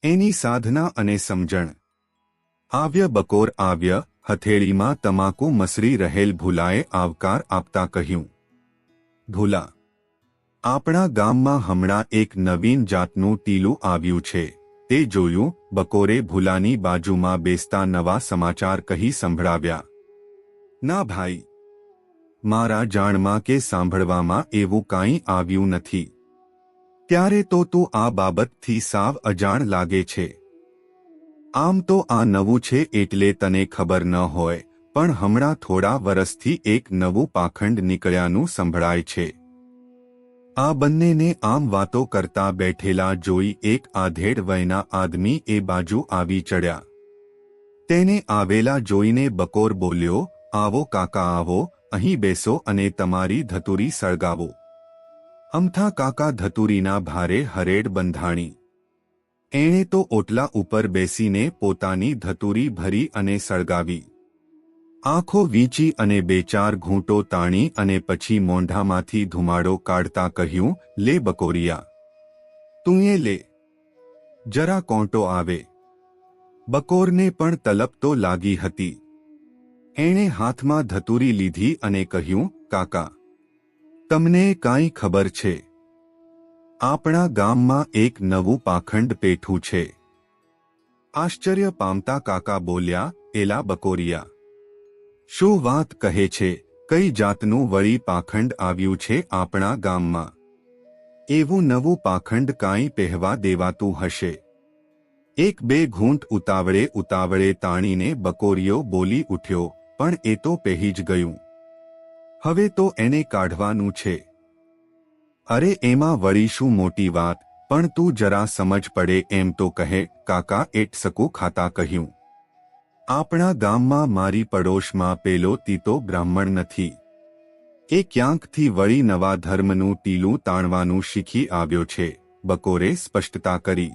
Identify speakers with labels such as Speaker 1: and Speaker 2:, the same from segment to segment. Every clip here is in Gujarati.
Speaker 1: એની સાધના અને સમજણ. આવ્ય બકોર આવ્ય. હથેળીમાં તમાકુ મસરી રહેલ ભૂલાએ આવકાર આપતા કહ્યું, ભૂલા, આપણા ગામમાં હમણાં એક નવીન જાતનું ટીલું આવ્યું છે. તે જોયું. બકોરે ભૂલાની બાજુમાં બેસતા નવા સમાચાર કહી સંભળાવ્યા. ના ભાઈ, મારા જાણમાં કે સાંભળવામાં એવું કાંઈ આવ્યું નથી. ત્યારે તો તું આ બાબતથી સાવ અજાણ લાગે છે. આમ તો આ નવું છે એટલે તને ખબર ન હોય, પણ હમણાં થોડા વરસથી એક નવું પાખંડ નીકળ્યાનું સંભળાય છે. આ બંનેને આમ વાતો કરતા બેઠેલા જોઈ એક આધેડ વયના આદમી એ બાજુ આવી ચડ્યા. તેને આવેલા જોઈને બકોર બોલ્યો, આવો કાકા આવો, અહીં બેસો અને તમારી ધતુરી સળગાવો. અમથા કાકા ધતુરીના ભારે હરેડ બંધાણી. એણે તો ઓટલા ઉપર બેસીને પોતાની ધતુરી ભરી અને સળગાવી. આંખો વીંચી અને બે ચાર ઘૂંટો તાણી અને પછી મોંઢામાંથી ધુમાડો કાઢતા કહ્યું, લે બકોરિયા, તું એ લે, જરા કોંટો આવે. બકોરને પણ તલપ તો લાગી હતી. એણે હાથમાં ધતુરી લીધી અને કહ્યું, કાકા, તમને કાંઈ ખબર છે? આપણા ગામમાં એક નવું પાખંડ પેઠું છે. આશ્ચર્ય પામતા કાકા બોલ્યા, એલા બકોરિયા, શું વાત કહે છે? કઈ જાતનું વળી પાખંડ આવ્યું છે આપણા ગામમાં? એવું નવું પાખંડ કાંઈ પહેવા દેવાતું હશે. એક બે ઘૂંટ ઉતાવળે તાણીને બકોરિયો બોલી ઉઠ્યો, પણ એ તો પહેરી જ ગયું. હવે તો એને કાઢવાનું છે. અરે એમાં વળી શું મોટી વાત, પણ તું જરા સમજ પડે એમ તો કહે, કાકા એટસકું ખાતા કહ્યું. આપણા ગામમાં મારી પડોશમાં પેલો તીતો બ્રાહ્મણ નથી. એ ક્યાંકથી વળી નવા ધર્મનું ટીલું તાણવાનું શીખી આવ્યો છે, બકોરે સ્પષ્ટતા કરી.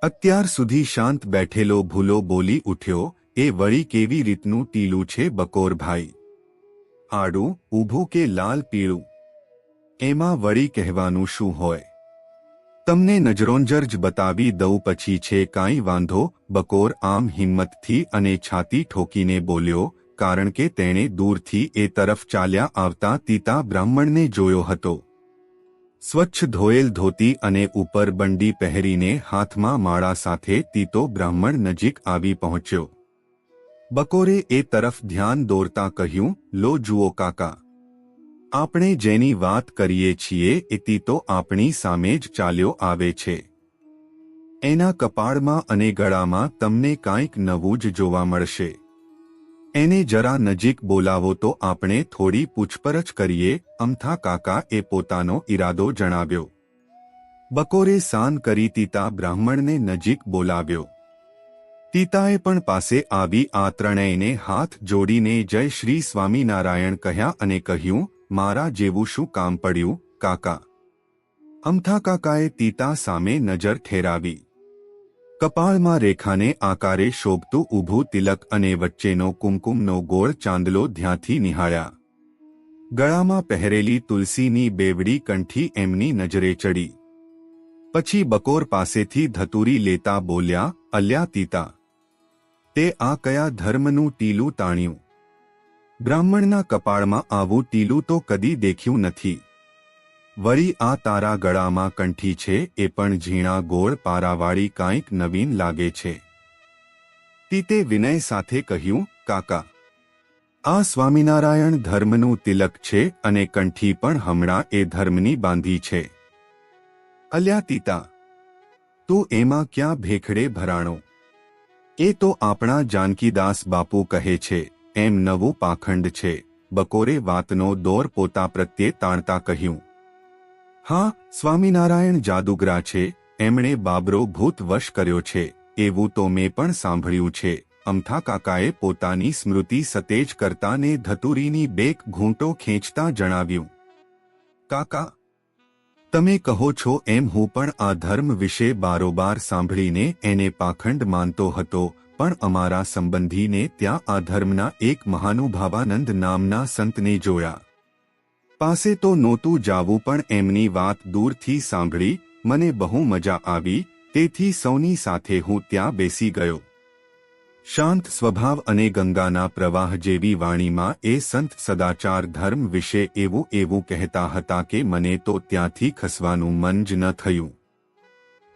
Speaker 1: અત્યાર સુધી શાંત બેઠેલો ભૂલો બોલી ઉઠ્યો, એ વળી કેવી રીતનું ટીલું છે બકોરભાઈ? આડું, ઊભું કે લાલ પીળું? એમાં વળી કહેવાનું શું હોય? તમને નજરોંજર જ બતાવી દઉં પછી છે કાંઈ વાંધો? બકોર આમ હિંમતથી અને છાતી ઠોકીને બોલ્યો, કારણ કે તેણે દૂરથી એ તરફ ચાલ્યા આવતા તીતા બ્રાહ્મણને જોયો હતો. સ્વચ્છ ધોયેલ ધોતી અને ઉપર બંડી પહેરીને હાથમાં માળા સાથે તીતો બ્રાહ્મણ નજીક આવી પહોંચ્યો. બકોરે એ તરફ ધ્યાન દોરતા કહ્યું, લો જુઓ કાકા, આપણે જેની વાત કરીએ છીએ એ તીતો આપણી સામે જ ચાલ્યો આવે છે. એના કપાળમાં અને ગળામાં તમને કાંઈક નવું જ જોવા મળશે. એને જરા નજીક બોલાવો તો આપણે થોડી પૂછપરછ કરીએ. અમથા કાકા એ પોતાનો ઈરાદો જણાવ્યો. બકોરે સાન કરી તીતા બ્રાહ્મણને નજીક બોલાવ્યો. તીતાએ પણ પાસે આવી આ ત્રણેયને હાથ જોડીને જય શ્રી સ્વામિનારાયણ કહ્યા અને કહ્યું, મારા જેવું શું કામ પડ્યું કાકા? અમથા કાકાએ તીતા સામે નજર ઠેરાવી. કપાળમાં રેખાને આકારે શોભતું ઊભું તિલક અને વચ્ચેનો કુમકુમનો ગોળ ચાંદલો ધ્યાનથી નિહાળ્યા. ગળામાં પહેરેલી તુલસીની બેવડી કંઠી એમની નજરે ચડી. પછી બકોર પાસેથી ધતુરી લેતા બોલ્યા, અલ્યા તીતા, તે આ કયા ધર્મનું ટીલું તાણ્યું? બ્રાહ્મણના કપાળમાં આવું ટીલું તો કદી દેખ્યું નથી. વળી આ તારા ગળામાં કંઠી છે એ પણ ઝીણા ગોળ પારાવાળી કાંઈક નવીન લાગે છે. તીતે વિનય સાથે કહ્યું, કાકા, આ સ્વામિનારાયણ ધર્મનું તિલક છે અને કંઠી પણ હમણાં એ ધર્મની બાંધી છે. અલ્યા તીતા, તું એમાં ક્યાં ભેખડે ભરાણો? એ તો આપણા જાનકીદાસ બાપુ કહે છે એમ નવું પાખંડ છે. બકોરે વાતનો દોર પોતા પ્રત્યે તાણતા કહ્યું, હા, સ્વામિનારાયણ જાદુગરા છે, એમણે બાબરો ભૂત વશ કર્યો છે, એવું તો મેં પણ સાંભળ્યું છે. અમથા કાકાએ પોતાની સ્મૃતિ સતેજ કરતાને ધતુરીની બેક ઘૂંટો ખેંચતા જણાવ્યું, કાકા, તમે કહો છો એમ હું પણ આ ધર્મ વિશે બારોબાર સાંભળીને એને પાખંડ માનતો હતો, પણ અમારા સંબંધીને ત્યાં આ ધર્મના એક મહાનુભાવાનંદ નામના સંતને જોયા. પાસે તો નહોતું જાવું પણ એમની વાત દૂરથી સાંભળી. મને બહુ મજા આવી. તેથી સૌની સાથે હું ત્યાં બેસી ગયો. શાંત સ્વભાવ અને ગંગાના પ્રવાહ જેવી વાણીમાં એ સંત સદાચાર ધર્મ વિશે એવું કહેતા હતા કે મને તો ત્યાંથી ખસવાનું મન જ ન થયું.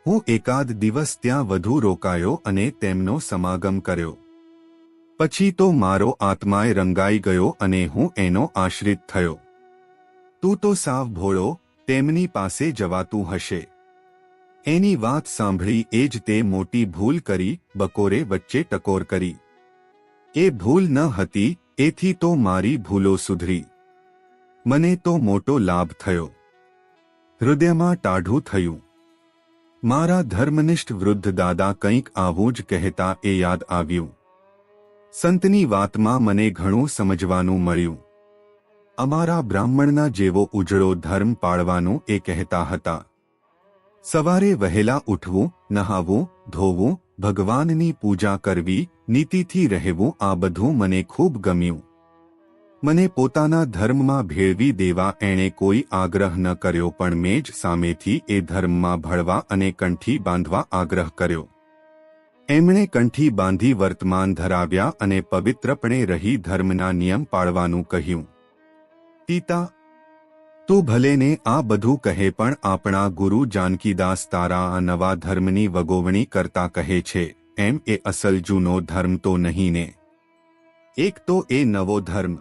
Speaker 1: હું એકાદ દિવસ ત્યાં વધુ રોકાયો અને તેમનો સમાગમ કર્યો. પછી તો મારો આત્માએ રંગાઈ ગયો અને હું એનો આશ્રિત થયો. તું તો સાવ ભોળો, તેમની પાસે જવાતું હશે. એની વાત સાંભળી એ જ તે મોટી ભૂલ કરી, બકોરે વચ્ચે ટકોર કરી. એ ભૂલ ન હતી, એથી તો મારી ભૂલો સુધરી. મને તો મોટો લાભ થયો. હૃદયમાં ટાઢું થયું. મારા ધર્મનિષ્ઠ વૃદ્ધ દાદા કંઈક આવું જ કહેતા એ યાદ આવ્યું. સંતની વાતમાં મને ઘણું સમજવાનું મળ્યું. અમારા બ્રાહ્મણના જેવો ઉજળો ધર્મ પાળવાનું એ કહેતા હતા. સવારે વહેલા ઉઠવું, નહાવું, ધોવું, ભગવાનની પૂજા કરવી, નીતિથી રહેવું, આ બધું મને ખૂબ ગમ્યું. મને પોતાના ધર્મમાં ભેળવી દેવા એણે કોઈ આગ્રહ ન કર્યો, પણ મેં જ સામેથી એ ધર્મમાં ભળવા અને કંઠી બાંધવા આગ્રહ કર્યો. એમણે કંઠી બાંધી વર્તમાન ધરાવ્યા અને પવિત્રપણે રહી ધર્મના નિયમ પાળવાનું કહ્યું. પિતા, તું ભલે ને આ બધું કહે, પણ આપણા ગુરુ જાનકીદાસ તારા આ નવા ધર્મની વગોવણી કરતા કહે છે એમ એ અસલ જૂનો ધર્મ તો નહીં ને? એક તો એ નવો ધર્મ,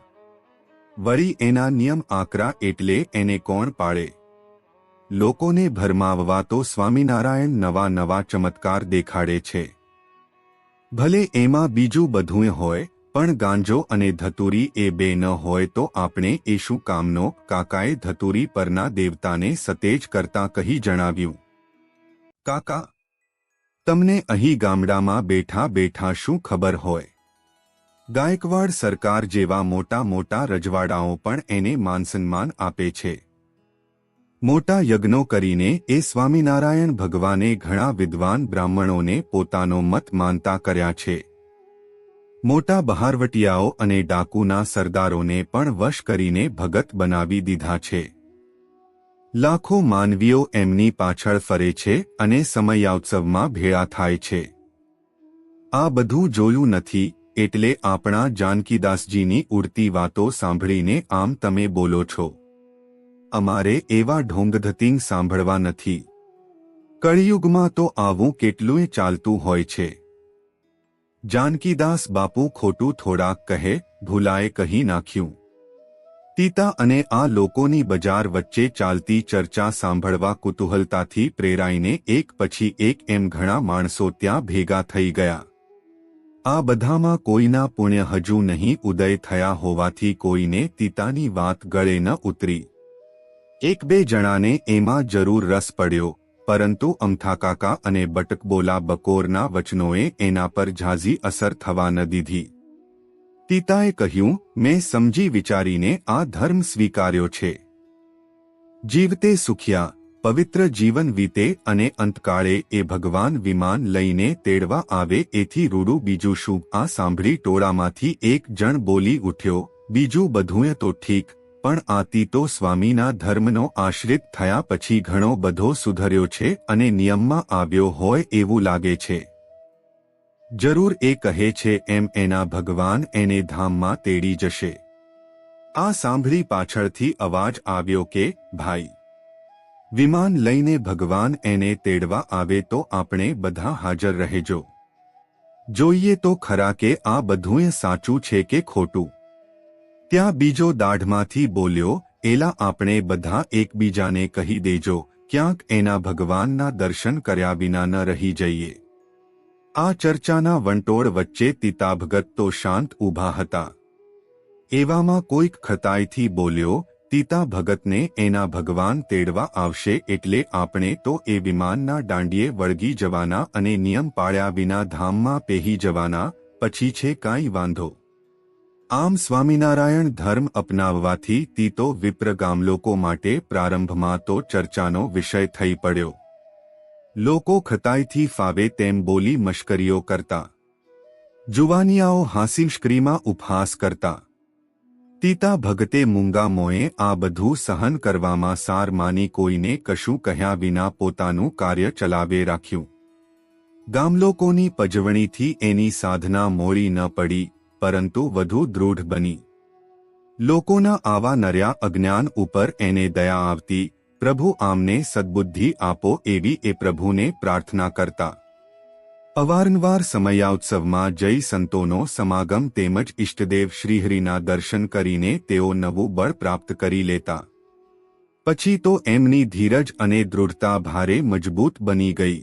Speaker 1: વળી એના નિયમ આકરા, એટલે એને કોણ પાળે? લોકોને ભરમાવવા તો સ્વામિનારાયણ નવા નવા ચમત્કાર દેખાડે છે. ભલે એમાં બીજું બધું હોય, પણ ગાંજો અને ધતુરી એ બે ન હોય તો આપણે એ શું કામનો? કાકાએ ધતુરી પરના દેવતાને સતેજ કરતા કહી જણાવ્યું. કાકા, તમને અહીં ગામડામાં બેઠા બેઠા શું ખબર હોય? ગાયકવાડ સરકાર જેવા મોટા મોટા રજવાડાઓ પણ એને માનસન્માન આપે છે. મોટા યજ્ઞો કરીને એ સ્વામિનારાયણ ભગવાને ઘણા વિદ્વાન બ્રાહ્મણોને પોતાનો મત માનતા કર્યા છે. મોટા બહારવટિયાઓ અને ડાકુના સરદારોને પણ વશ કરીને ભગત બનાવી દીધા છે. લાખો માનવીઓ એમની પાછળ ફરે છે અને સમયોત્સવમાં ભેળા થાય છે. આ બધું જોયું નથી, એટલે આપણા જાનકીદાસજીની ઉડતી વાતો સાંભળીને આમ તમે બોલો છો. અમારે એવા ઢોંગધતીંગ સાંભળવા નથી. કળિયુગમાં તો આવું કેટલુંય ચાલતું હોય છે. જાનકીદાસ બાપુ ખોટું થોડાક કહે, ભૂલાએ કહી નાખ્યું. પિતા અને આ લોકોની બજાર વચ્ચે ચાલતી ચર્ચા સાંભળવા કુતૂહલતાથી પ્રેરાઈને એક પછી એક એમ ઘણા માણસો ત્યાં ભેગા થઈ ગયા. આ બધામાં કોઈના પુણ્ય હજુ નહીં ઉદય થયા હોવાથી કોઈને પિતાની વાત ગળે ન ઉતરી. એક બે જણાને એમાં જરૂર રસ પડ્યો, પરંતુ અમથાકાકા અને બટકબોલા બકોરના વચનોએ એના પર ઝાઝી અસર થવા ન દીધી. પિતાએ કહ્યું, મેં સમજી વિચારીને આ ધર્મ સ્વીકાર્યો છે. જીવતે સુખ્યા, પવિત્ર જીવન વીતે અને અંતકાળે એ ભગવાન વિમાન લઈને તેડવા આવે એથી રૂડું બીજું શું? આ સાંભળી ટોળામાંથી એક જણ બોલી ઉઠ્યો, બીજું બધુંય તો ઠીક, પણ આતી તો સ્વામીના ધર્મનો આશ્રિત થયા પછી ઘણો બધો સુધર્યો છે અને નિયમમાં આવ્યો હોય એવું લાગે છે. જરૂર એ કહે છે એમ એના ભગવાન એને ધામમાં તેડી જશે. આ સાંભળી પાછળથી અવાજ આવ્યો કે, ભાઈ, વિમાન લઈને ભગવાન એને તેડવા આવે તો આપણે બધા હાજર રહેજો. જોઈએ તો ખરા કે આ બધુંય સાચું છે કે ખોટું. ત્યાં બીજો દાઢમાંથી બોલ્યો, એલા આપણે બધા એકબીજાને કહી દેજો, ક્યાંક એના ભગવાનના દર્શન કર્યા વિના ન રહી જઈએ. આ ચર્ચાના વંટોળ વચ્ચે તીતાભગત તો શાંત ઊભા હતા. એવામાં કોઈક ખતાઈથી બોલ્યો, તીતા ભગતને એના ભગવાન તેડવા આવશે એટલે આપણે તો એ વિમાનના દાંડીએ વળગી જવાના અને નિયમ પાળ્યા વિના ધામમાં પેહી જવાના, પછી છે કાંઈ વાંધો. આમ સ્વામિનારાયણ ધર્મ અપનાવવાથી તીતો વિપ્ર ગામલોકો માટે પ્રારંભમાં તો ચર્ચાનો વિષય થઈ પડ્યો. લોકો ખતાઈથી ફાવે તેમ બોલી મશ્કરીઓ કરતા. જુવાનિયાઓ હાંસીમશ્કરીમાં ઉપહાસ કરતા. તીતા ભગતે મૂંગા મોંએ આ બધું સહન કરવામાં સાર માની કોઈને કશું કહ્યા વિના પોતાનું કાર્ય ચલાવે રાખ્યું. ગામલોકોની પજવણીથી એની સાધના મોડી ન પડી, પરંતુ વધુ દૃઢ બની. લોકોના આવા નર્યા અજ્ઞાન ઉપર એને દયા આવતી. પ્રભુ આમને સદ્બુદ્ધિ આપો એવી એ પ્રભુને પ્રાર્થના કરતા. અવારનવાર સમયાઉત્સવમાં જઈ સંતોનો સમાગમ તેમજ ઇષ્ટદેવ શ્રીહરિના દર્શન કરીને તેઓ નવું બળ પ્રાપ્ત કરી લેતા. પછી તો એમની ધીરજ અને દૃઢતા ભારે મજબૂત બની ગઈ.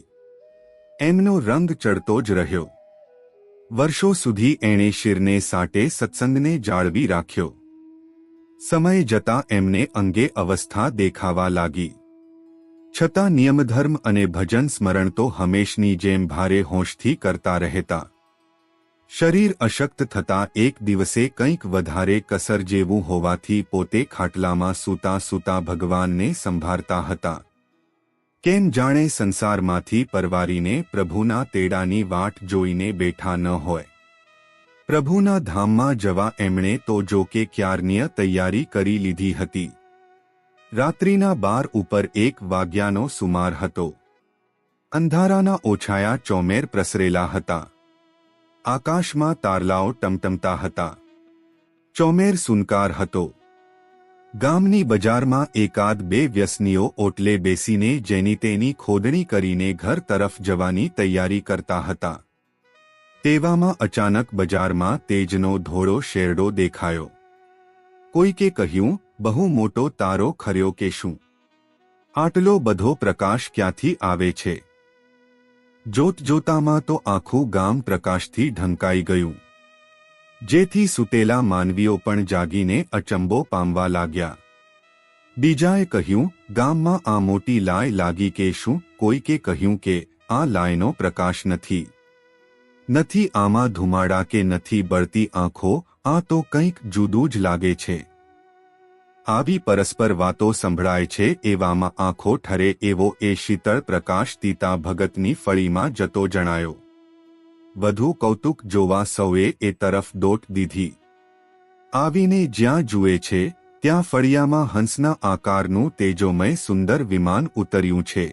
Speaker 1: એમનો રંગ ચડતો જ રહ્યો. વર્ષો સુધી એણે શિરને સાટે સત્સંગને જાળવી રાખ્યો. સમય જતાં એમને અંગે અવસ્થા દેખાવા લાગી. છતાં નિયમધર્મ અને ભજન સ્મરણ તો હંમેશની જેમ ભારે હોંશથી કરતા રહેતા. શરીર અશક્ત થતાં એક દિવસે કંઈક વધારે કસર જેવું હોવાથી પોતે ખાટલામાં સૂતા સૂતા ભગવાનને સંભાળતા હતા. કેમ જાણે સંસારમાંથી પરવારીને પ્રભુના તેડાની વાટ જોઈને બેઠા ન હોય. પ્રભુના ધામમાં જવા એમણે તો જો કે ક્યારની તૈયારી કરી લીધી હતી. રાત્રિના 12 ઉપર 1 વાગ્યાનો સુમાર હતો. અંધારાના ઓછાયા ચોમેર પ્રસરેલા હતા. આકાશમાં તારલાઓ ટમટમતા હતા. ચોમેર સુનકાર હતો. ગામની બજારમાં એકાદ બે વ્યસનીઓ ઓટલે બેસીને જેની તેની ખોદણી કરીને ઘર તરફ જવાની તૈયારી કરતા હતા. તેવામાં અચાનક બજારમાં તેજનો ધોળો શેરડો દેખાયો. કોઈકે કહ્યું, બહુ મોટો તારો ખર્યો કે શું? આટલો બધો પ્રકાશ ક્યાંથી આવે છે? જોતજોતામાં તો આખું ગામ પ્રકાશથી ઢંકાઈ ગયું. જેથી સૂતેલા માનવીઓ પણ જાગીને અચંબો પામવા લાગ્યા. બીજાએ કહ્યું, ગામમાં આ મોટી લાય લાગી કે શું? કોઈકે કહ્યું કે આ લાયનો પ્રકાશ નથી. નથી આમાં ધુમાડા કે નથી બળતી આંખો, આ તો કંઈક જુદું જ લાગે છે. આવી પરસ્પર વાતો સંભળાય છે એવામાં આંખો ઠરે એવો એ શીતળ પ્રકાશ તીતા ભગતની ફળીમાં જતો જણાયો. વધુ કૌતુક જોવા સૌએ એ તરફ દોટ દીધી. આવીને જ્યાં જુએ છે ત્યાં ફળિયામાં હંસના આકારનું તેજોમય સુંદર વિમાન ઉતર્યું છે.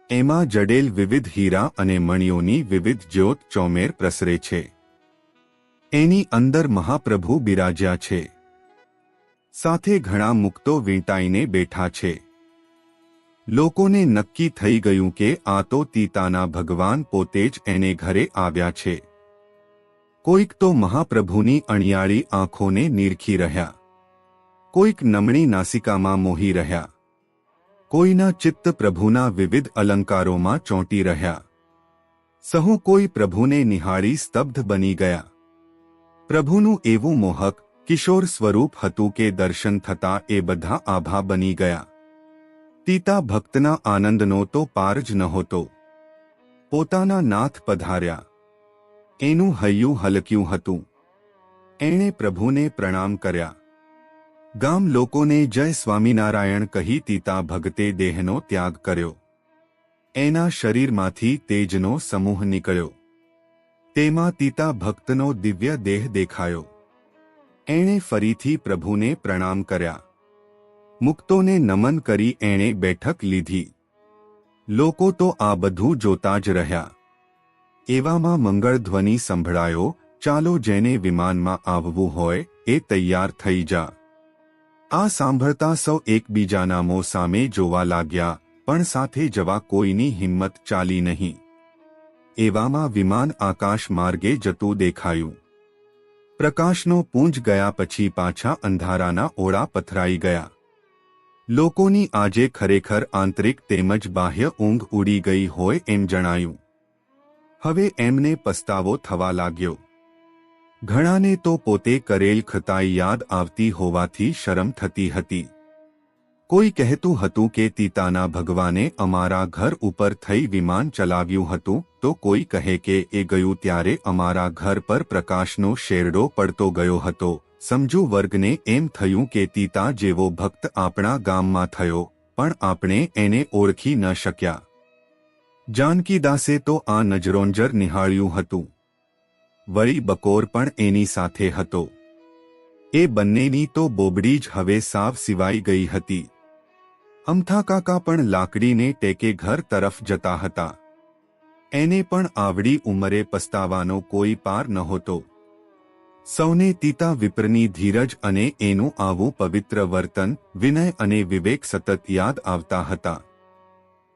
Speaker 1: એમાં જડેલ વિવિધ હીરા અને મણિઓની વિવિધ જ્યોત ચોમેર પ્રસરે છે. એની અંદર મહાપ્રભુ બિરાજ્યા છે. સાથે ઘણા મુક્તો વીંટાઈને બેઠા છે. લોકોને નક્કી થઈ ગયું કે આ તો તીતાના ભગવાન પોતે જ એને ઘરે આવ્યા છે. કોઈક તો મહાપ્રભુની અણિયાળી આંખોને નીરખી રહ્યા. કોઈક નમણી નાસિકામાં મોહી રહ્યા. કોઈના ચિત્ત પ્રભુના વિવિધ અલંકારોમાં ચોંટી રહ્યા. સહુ કોઈ પ્રભુને નિહાળી સ્તબ્ધ બની ગયા. પ્રભુનું એવું મોહક કિશોર સ્વરૂપ હતું કે દર્શન થતાં એ બધા આભા બની ગયા. તીતા ભક્તના આનંદનો તો પાર જ નહોતો. પોતાના નાથ પધાર્યા. એનું હૈયું હલક્યું હતું. એણે પ્રભુને પ્રણામ કર્યા. ગામ લોકોને જય સ્વામિનારાયણ કહી તીતા ભગતે દેહનો ત્યાગ કર્યો. એના શરીરમાંથી તેજનો સમૂહ નીકળ્યો. તેમાં તીતા ભક્તનો દિવ્ય દેહ દેખાયો. એણે ફરીથી પ્રભુને પ્રણામ કર્યા. મુક્તોને નમન કરી એણે બેઠક લીધી. લોકો તો આ બધું જોતા જ રહ્યા. એવામાં મંગળ ધ્વનિ સંભળાયો, ચાલો જેને વિમાનમાં આવવું હોય એ તૈયાર થઈ જા. આ સાંભળતા સૌ એકબીજાના મોં સામે જોવા લાગ્યા, પણ સાથે જવા કોઈની હિંમત ચાલી નહીં. એવામાં વિમાન આકાશ માર્ગે જતું દેખાયું. પ્રકાશનો પુંજ ગયા પછી પાછા અંધારાના ઓળા પથરાઈ ગયા. લોકોની આજે ખરેખર આંતરિક તેમજ બાહ્ય ઊંઘ ઉડી ગઈ હોય એમ જણાયું. હવે એમને પસ્તાવો થવા લાગ્યો. ઘણાને તો પોતે કરેલ ખતાઈ યાદ આવતી હોવાથી શરમ થતી હતી. કોઈ કહેતું હતું કે તીતાના ભગવાને અમારા ઘર ઉપર થઈ વિમાન ચલાવ્યું હતું, તો કોઈ કહે કે એ ગયું ત્યારે અમારા ઘર પર પ્રકાશનો શેરડો પડતો ગયો હતો. સમજુ વર્ગને એમ થયું કે તીતા જેવો ભક્ત આપણા ગામમાં થયો, પણ આપણે એને ઓળખી ન શક્યા. જાનકીદાસે તો આ નજરોંજર નિહાળ્યું હતું. વળી બકોર પણ એની સાથે હતો. એ બંનેની તો બોબડી જ હવે સાવ સિવાઈ ગઈ હતી. અમથા કાકા પણ લાકડીને ટેકે ઘર તરફ જતા હતા. એને પણ આવડી ઉંમરે પસ્તાવાનો કોઈ પાર નહોતો. સૌને તીતા વિપ્રની ધીરજ અને એનું આવું પવિત્ર વર્તન, વિનય અને વિવેક સતત યાદ આવતા હતા.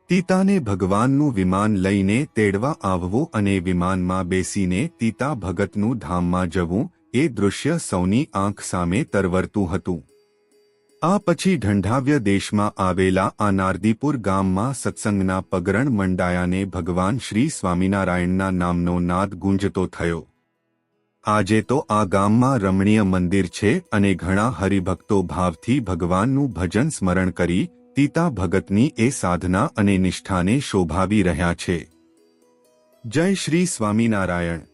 Speaker 1: તીતાને ભગવાનનું વિમાન લઈને તેડવા આવવું અને વિમાનમાં બેસીને તીતા ભગતનું ધામમાં જવું, એ દૃશ્ય સૌની આંખ સામે તરવરતું હતું. આ પછી ઢંઢાવ્ય દેશમાં આવેલા આ નારદીપુર ગામમાં સત્સંગના પગરણ મંડાયાને ભગવાન શ્રી સ્વામિનારાયણના નામનો નાદ ગુંજતો થયો. આજે તો આ ગામમાં રમણીય મંદિર છે અને ઘણા હરિભક્તો ભાવથી ભગવાનનું ભજન સ્મરણ કરી તીતા ભગતની એ સાધના અને નિષ્ઠાને શોભાવી રહ્યા છે. જય શ્રી સ્વામિનારાયણ.